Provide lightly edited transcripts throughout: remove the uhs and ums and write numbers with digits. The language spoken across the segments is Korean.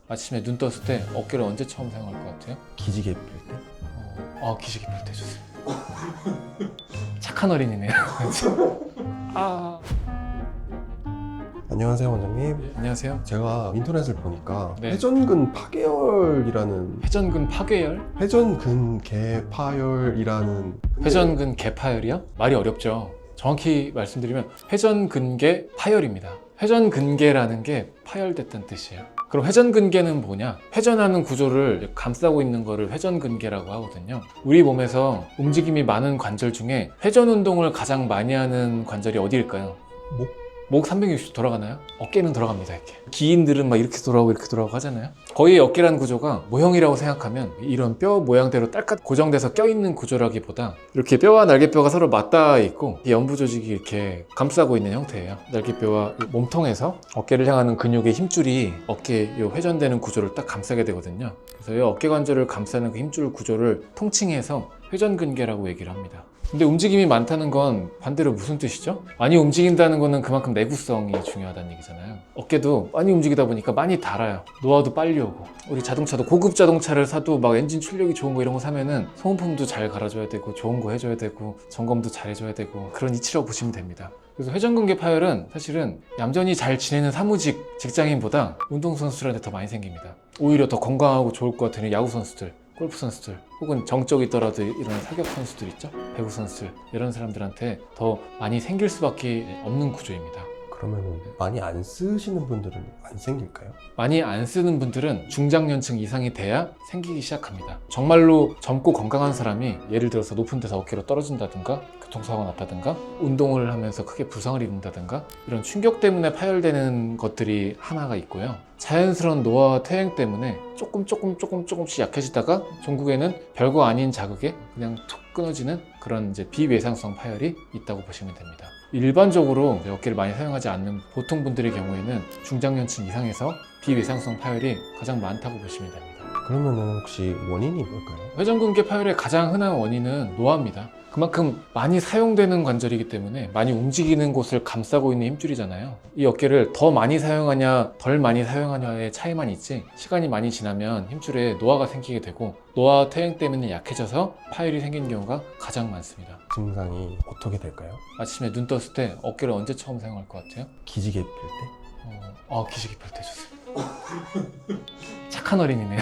아침에 눈 떴을 때 어깨를 언제 처음 사용할 것 같아요? 기지개 필 때? 기지개 펼 때 좋습니다. 착한 어린이네요. 아, 안녕하세요 원장님. 안녕하세요. 제가 인터넷을 보니까 네. 회전근 파괴열이라는 회전근 파괴열? 회전근 개파열이라는 회전근 개파열이요? 말이 어렵죠. 정확히 말씀드리면 회전근개 파열입니다. 회전근개라는 게 파열됐다는 뜻이에요. 그럼 회전근개는 뭐냐? 회전하는 구조를 감싸고 있는 거를 회전근개라고 하거든요. 우리 몸에서 움직임이 많은 관절 중에 회전 운동을 가장 많이 하는 관절이 어디일까요? 목 360도 돌아가나요? 어깨는 돌아갑니다. 이렇게 기인들은 막 이렇게 돌아오고 이렇게 돌아오고 하잖아요. 거의 어깨라는 구조가 모형이라고 생각하면 이런 뼈 모양대로 딸깍 고정돼서 껴있는 구조라기보다 이렇게 뼈와 날개뼈가 서로 맞닿아 있고 연부 조직이 이렇게 감싸고 있는 형태예요. 날개뼈와 몸통에서 어깨를 향하는 근육의 힘줄이 어깨 요 회전되는 구조를 딱 감싸게 되거든요. 그래서 이 어깨 관절을 감싸는 그 힘줄 구조를 통칭해서 회전근개라고 얘기를 합니다. 근데 움직임이 많다는 건 반대로 무슨 뜻이죠? 많이 움직인다는 거는 그만큼 내구성이 중요하다는 얘기잖아요. 어깨도 많이 움직이다 보니까 많이 닳아요. 노화도 빨리 오고. 우리 자동차도 고급 자동차를 사도 막 엔진 출력이 좋은 거 이런 거 사면은 소모품도 잘 갈아줘야 되고 좋은 거 해줘야 되고 점검도 잘 해줘야 되고 그런 이치라고 보시면 됩니다. 그래서 회전근개 파열은 사실은 얌전히 잘 지내는 사무직 직장인보다 운동선수들한테 더 많이 생깁니다. 오히려 더 건강하고 좋을 것 같은 야구선수들, 골프 선수들 혹은 정적이 있더라도 이런 사격 선수들 있죠? 배구 선수들 이런 사람들한테 더 많이 생길 수밖에 없는 구조입니다. 그러면 많이 안 쓰시는 분들은 안 생길까요? 많이 안 쓰는 분들은 중장년층 이상이 돼야 생기기 시작합니다. 정말로 젊고 건강한 사람이 예를 들어서 높은 데서 어깨로 떨어진다든가 교통사고가 났다든가 운동을 하면서 크게 부상을 입는다든가 이런 충격 때문에 파열되는 것들이 하나가 있고요. 자연스러운 노화와 퇴행 때문에 조금씩 약해지다가 종국에는 별거 아닌 자극에 그냥 툭 끊어지는 그런 이제 비외상성 파열이 있다고 보시면 됩니다. 일반적으로 어깨를 많이 사용하지 않는 보통 분들의 경우에는 중장년층 이상에서 비외상성 파열이 가장 많다고 보시면 됩니다. 그러면은 혹시 원인이 뭘까요? 회전근개 파열의 가장 흔한 원인은 노화입니다. 그만큼 많이 사용되는 관절이기 때문에 많이 움직이는 곳을 감싸고 있는 힘줄이잖아요. 이 어깨를 더 많이 사용하냐 덜 많이 사용하냐의 차이만 있지 시간이 많이 지나면 힘줄에 노화가 생기게 되고 노화 퇴행 때문에 약해져서 파열이 생기는 경우가 가장 많습니다. 증상이 어떻게 될까요? 아침에 눈 떴을 때 어깨를 언제 처음 사용할 것 같아요? 기지개 필 때? 기지개 펼 때 좋습니다. 착한 어린이네요.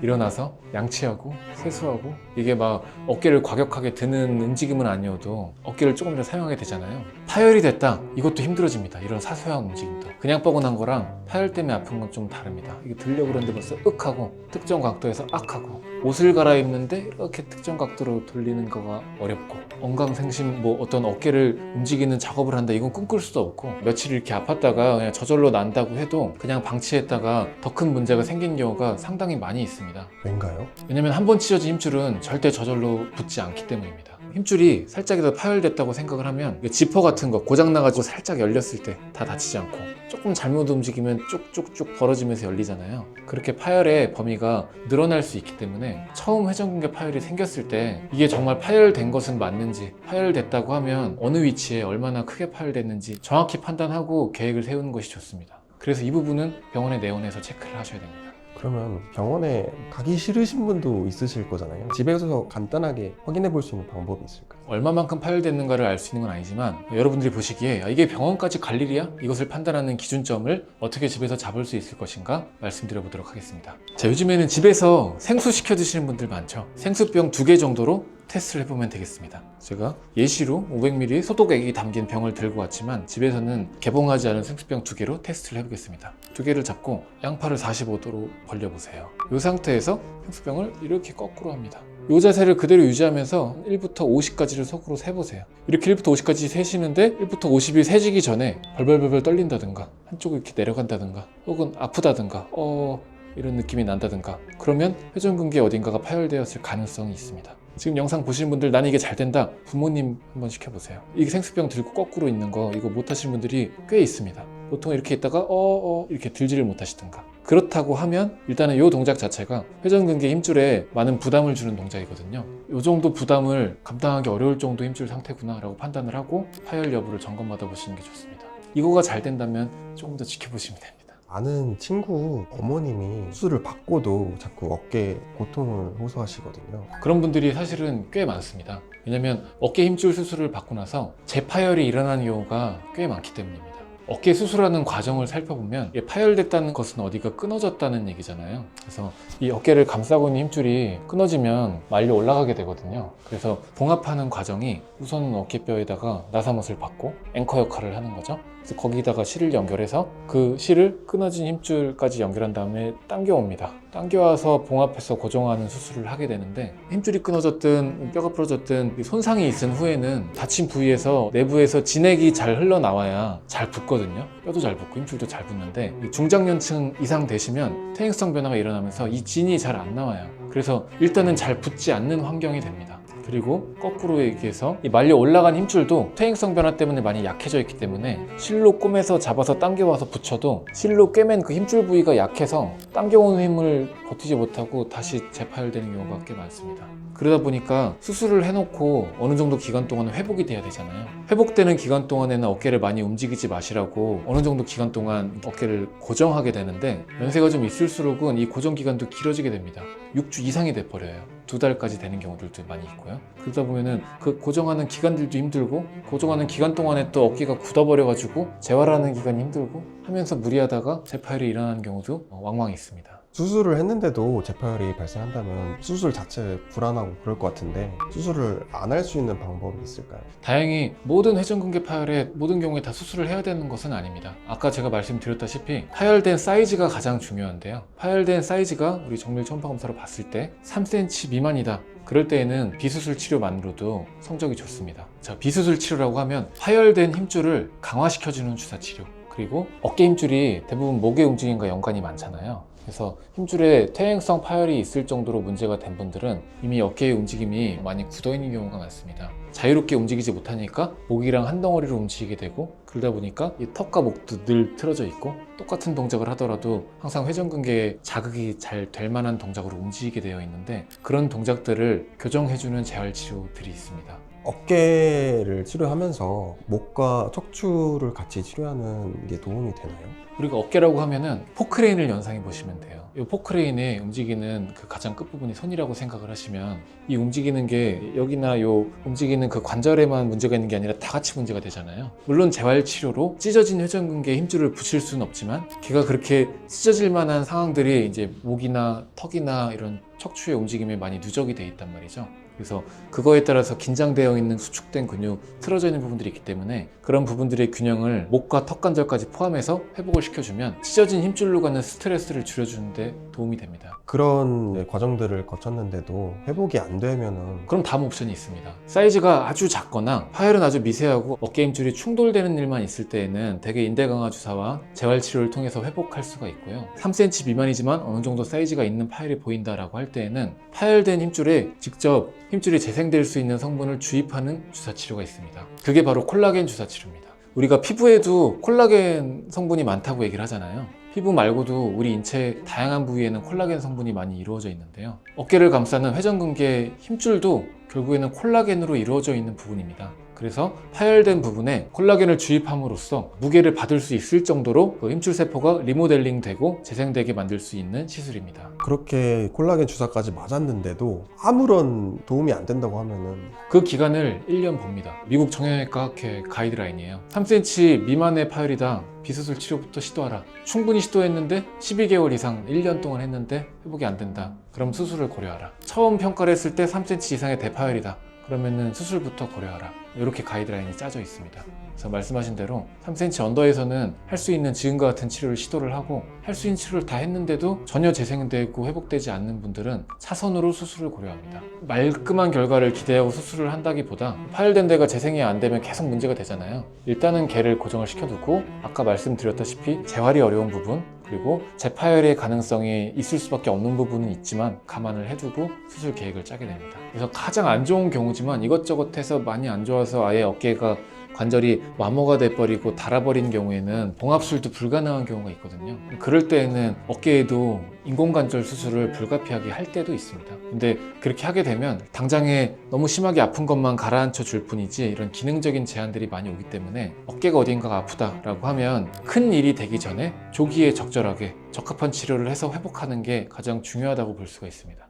일어나서 양치하고 세수하고 이게 막 어깨를 과격하게 드는 움직임은 아니어도 어깨를 조금이라도 사용하게 되잖아요. 파열이 됐다 이것도 힘들어집니다. 이런 사소한 움직임도 그냥 뻐근한 거랑 파열 때문에 아픈 건 좀 다릅니다. 이게 들려고 그러는데 벌써 하고 특정 각도에서 하고 옷을 갈아입는데 이렇게 특정 각도로 돌리는 거가 어렵고 언강생심 어떤 어깨를 움직이는 작업을 한다 이건 꿈꿀 수도 없고 며칠 이렇게 아팠다가 그냥 저절로 난다고 해도 그냥 방치했다가 더 큰 문제가 생긴 경우가 상당히 많이 있습니다. 왠가요? 왜냐면 한 번 찢어진 힘줄은 절대 저절로 붙지 않기 때문입니다. 힘줄이 살짝이라도 파열됐다고 생각을 하면 지퍼 같은 거 고장나가지고 살짝 열렸을 때 다 다치지 않고 조금 잘못 움직이면 쭉쭉쭉 벌어지면서 열리잖아요. 그렇게 파열의 범위가 늘어날 수 있기 때문에 처음 회전근개 파열이 생겼을 때 이게 정말 파열된 것은 맞는지 파열됐다고 하면 어느 위치에 얼마나 크게 파열됐는지 정확히 판단하고 계획을 세우는 것이 좋습니다. 그래서 이 부분은 병원에 내원해서 체크를 하셔야 됩니다. 그러면 병원에 가기 싫으신 분도 있으실 거잖아요. 집에서 간단하게 확인해 볼 수 있는 방법이 있을까요? 얼마만큼 파열됐는가를 알 수 있는 건 아니지만 여러분들이 보시기에 이게 병원까지 갈 일이야? 이것을 판단하는 기준점을 어떻게 집에서 잡을 수 있을 것인가 말씀드려 보도록 하겠습니다. 자, 요즘에는 집에서 생수 시켜 드시는 분들 많죠. 생수병 2개 정도로 테스트를 해보면 되겠습니다. 제가 예시로 500ml 소독액이 담긴 병을 들고 왔지만 집에서는 개봉하지 않은 생수병 2개로 테스트를 해보겠습니다. 2개를 잡고 양팔을 45도로 벌려보세요. 이 상태에서 생수병을 이렇게 거꾸로 합니다. 이 자세를 그대로 유지하면서 1부터 50까지를 속으로 세보세요. 이렇게 1부터 50까지 세시는데 1부터 50이 세지기 전에 벌벌벌 떨린다든가 한쪽으로 이렇게 내려간다든가 혹은 아프다든가 이런 느낌이 난다든가 그러면 회전근개 어딘가가 파열되었을 가능성이 있습니다. 지금 영상 보시는 분들 나는 이게 잘 된다 부모님 한번 시켜보세요. 이게 생수병 들고 거꾸로 있는 거 이거 못 하시는 분들이 꽤 있습니다. 보통 이렇게 있다가 이렇게 들지를 못하시든가 그렇다고 하면 일단은 이 동작 자체가 회전근개 힘줄에 많은 부담을 주는 동작이거든요. 이 정도 부담을 감당하기 어려울 정도 힘줄 상태구나 라고 판단을 하고 파열 여부를 점검받아 보시는 게 좋습니다. 이거가 잘 된다면 조금 더 지켜보시면 됩니다. 아는 친구 어머님이 수술을 받고도 자꾸 어깨 고통을 호소하시거든요. 그런 분들이 사실은 꽤 많습니다. 왜냐면 어깨 힘줄 수술을 받고 나서 재파열이 일어나는 경우가 꽤 많기 때문입니다. 어깨 수술하는 과정을 살펴보면 이게 파열됐다는 것은 어디가 끊어졌다는 얘기잖아요. 그래서 이 어깨를 감싸고 있는 힘줄이 끊어지면 말려 올라가게 되거든요. 그래서 봉합하는 과정이 우선은 어깨뼈에다가 나사못을 받고 앵커 역할을 하는 거죠. 그래서 거기다가 실을 연결해서 그 실을 끊어진 힘줄까지 연결한 다음에 당겨옵니다. 당겨와서 봉합해서 고정하는 수술을 하게 되는데, 힘줄이 끊어졌든 뼈가 부러졌든 손상이 있은 후에는 다친 부위에서 내부에서 진액이 잘 흘러나와야 잘 붙거든요. 뼈도 잘 붙고 힘줄도 잘 붙는데, 중장년층 이상 되시면 퇴행성 변화가 일어나면서 이 진이 잘 안 나와요. 그래서 일단은 잘 붙지 않는 환경이 됩니다. 그리고 거꾸로 얘기해서 이 말려 올라간 힘줄도 퇴행성 변화 때문에 많이 약해져 있기 때문에 실로 꼬매서 잡아서 당겨와서 붙여도 실로 꿰맨 그 힘줄 부위가 약해서 당겨온 힘을 버티지 못하고 다시 재파열되는 경우가 꽤 많습니다. 그러다 보니까 수술을 해놓고 어느 정도 기간 동안 회복이 돼야 되잖아요. 회복되는 기간 동안에는 어깨를 많이 움직이지 마시라고 어느 정도 기간 동안 어깨를 고정하게 되는데, 연세가 좀 있을수록은 이 고정 기간도 길어지게 됩니다. 6주 이상이 돼버려요. 2달까지 되는 경우들도 많이 있고요. 그러다 보면은 그 고정하는 기간들도 힘들고, 고정하는 기간 동안에 또 어깨가 굳어버려가지고 재활하는 기간이 힘들고 하면서 무리하다가 재파열이 일어나는 경우도 왕왕 있습니다. 수술을 했는데도 재파열이 발생한다면 수술 자체 불안하고 그럴 것 같은데, 수술을 안 할 수 있는 방법이 있을까요? 다행히 모든 회전근개 파열의 모든 경우에 다 수술을 해야 되는 것은 아닙니다. 아까 제가 말씀드렸다시피 파열된 사이즈가 가장 중요한데요. 파열된 사이즈가 우리 정밀 초음파 검사로 봤을 때 3cm 미만이다. 그럴 때에는 비수술 치료만으로도 성적이 좋습니다. 자, 비수술 치료라고 하면 파열된 힘줄을 강화시켜주는 주사 치료, 그리고 어깨 힘줄이 대부분 목의 움직임과 연관이 많잖아요. 그래서 힘줄에 퇴행성 파열이 있을 정도로 문제가 된 분들은 이미 어깨의 움직임이 많이 굳어있는 경우가 많습니다. 자유롭게 움직이지 못하니까 목이랑 한 덩어리로 움직이게 되고, 그러다 보니까 이 턱과 목도 늘 틀어져 있고, 똑같은 동작을 하더라도 항상 회전근개에 자극이 잘 될 만한 동작으로 움직이게 되어 있는데, 그런 동작들을 교정해주는 재활치료들이 있습니다. 어깨를 치료하면서 목과 척추를 같이 치료하는 게 도움이 되나요? 우리가 어깨라고 하면은 포크레인을 연상해 보시면 돼요. 이 포크레인에 움직이는 그 가장 끝부분이 손이라고 생각을 하시면, 이 움직이는 게 여기나 요 움직이는 그 관절에만 문제가 있는 게 아니라 다 같이 문제가 되잖아요. 물론 재활치료로 찢어진 회전근개에 힘줄을 붙일 수는 없지만, 걔가 그렇게 찢어질 만한 상황들이 이제 목이나 턱이나 이런 척추의 움직임에 많이 누적이 돼 있단 말이죠. 그래서 그거에 따라서 긴장되어 있는 수축된 근육, 틀어져 있는 부분들이 있기 때문에 그런 부분들의 균형을 목과 턱 관절까지 포함해서 회복을 시켜주면 찢어진 힘줄로 가는 스트레스를 줄여주는데 도움이 됩니다. 그런 과정들을 거쳤는데도 회복이 안 되면은 그럼 다음 옵션이 있습니다. 사이즈가 아주 작거나 파열은 아주 미세하고 어깨 힘줄이 충돌되는 일만 있을 때에는 대개 인대 강화 주사와 재활 치료를 통해서 회복할 수가 있고요. 3cm 미만이지만 어느 정도 사이즈가 있는 파열이 보인다라고 할 때에는 파열된 힘줄에 직접 힘줄이 재생될 수 있는 성분을 주입하는 주사 치료가 있습니다. 그게 바로 콜라겐 주사 치료입니다. 우리가 피부에도 콜라겐 성분이 많다고 얘기를 하잖아요. 피부 말고도 우리 인체 다양한 부위에는 콜라겐 성분이 많이 이루어져 있는데요. 어깨를 감싸는 회전근개 힘줄도 결국에는 콜라겐으로 이루어져 있는 부분입니다. 그래서 파열된 부분에 콜라겐을 주입함으로써 무게를 받을 수 있을 정도로 그 힘줄 세포가 리모델링 되고 재생되게 만들 수 있는 시술입니다. 그렇게 콜라겐 주사까지 맞았는데도 아무런 도움이 안 된다고 하면은 그 기간을 1년 봅니다. 미국 정형외과 학회 가이드라인이에요. 3cm 미만의 파열이다. 비수술 치료부터 시도하라. 충분히 시도했는데 12개월 이상 1년 동안 했는데 회복이 안 된다. 그럼 수술을 고려하라. 처음 평가를 했을 때 3cm 이상의 대파열이다. 그러면은 수술부터 고려하라. 이렇게 가이드라인이 짜져 있습니다. 그래서 말씀하신 대로 3cm 언더에서는 할 수 있는 지금과 같은 치료를 시도를 하고, 할 수 있는 치료를 다 했는데도 전혀 재생되고 회복되지 않는 분들은 차선으로 수술을 고려합니다. 말끔한 결과를 기대하고 수술을 한다기보다 파열된 데가 재생이 안 되면 계속 문제가 되잖아요. 일단은 걔를 고정을 시켜두고, 아까 말씀드렸다시피 재활이 어려운 부분, 그리고 재파열의 가능성이 있을 수밖에 없는 부분은 있지만 감안을 해두고 수술 계획을 짜게 됩니다. 그래서 가장 안 좋은 경우지만 이것저것 해서 많이 안 좋아서 아예 어깨가 관절이 마모가 돼버리고 닳아버린 경우에는 봉합술도 불가능한 경우가 있거든요. 그럴 때에는 어깨에도 인공관절 수술을 불가피하게 할 때도 있습니다. 근데 그렇게 하게 되면 당장에 너무 심하게 아픈 것만 가라앉혀 줄 뿐이지 이런 기능적인 제한들이 많이 오기 때문에 어깨가 어딘가가 아프다라고 하면 큰 일이 되기 전에 조기에 적절하게 적합한 치료를 해서 회복하는 게 가장 중요하다고 볼 수가 있습니다.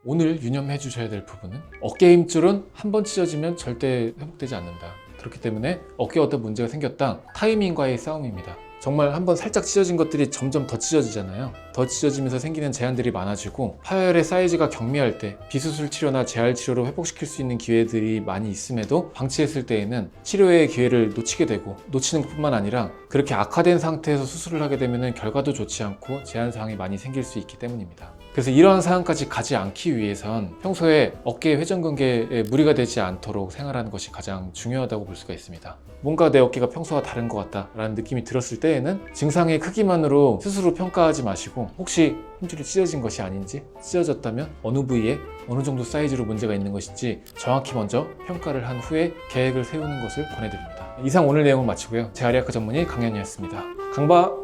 오늘 유념해 주셔야 될 부분은 어깨 힘줄은 한 번 찢어지면 절대 회복되지 않는다. 그렇기 때문에 어깨에 어떤 문제가 생겼다. 타이밍과의 싸움입니다. 정말 한번 살짝 찢어진 것들이 점점 더 찢어지잖아요. 더 찢어지면서 생기는 제한들이 많아지고 파열의 사이즈가 경미할 때 비수술 치료나 재활 치료로 회복시킬 수 있는 기회들이 많이 있음에도 방치했을 때에는 치료의 기회를 놓치게 되고 놓치는 것뿐만 아니라 그렇게 악화된 상태에서 수술을 하게 되면 결과도 좋지 않고 제한사항이 많이 생길 수 있기 때문입니다. 그래서 이러한 상황까지 가지 않기 위해선 평소에 어깨 회전근개에 무리가 되지 않도록 생활하는 것이 가장 중요하다고 볼 수가 있습니다. 뭔가 내 어깨가 평소와 다른 것 같다라는 느낌이 들었을 때에는 증상의 크기만으로 스스로 평가하지 마시고 혹시 힘줄이 찢어진 것이 아닌지, 찢어졌다면 어느 부위에 어느 정도 사이즈로 문제가 있는 것인지 정확히 먼저 평가를 한 후에 계획을 세우는 것을 권해드립니다. 이상 오늘 내용은 마치고요. 재활의학과 전문의 강현이었습니다. 강바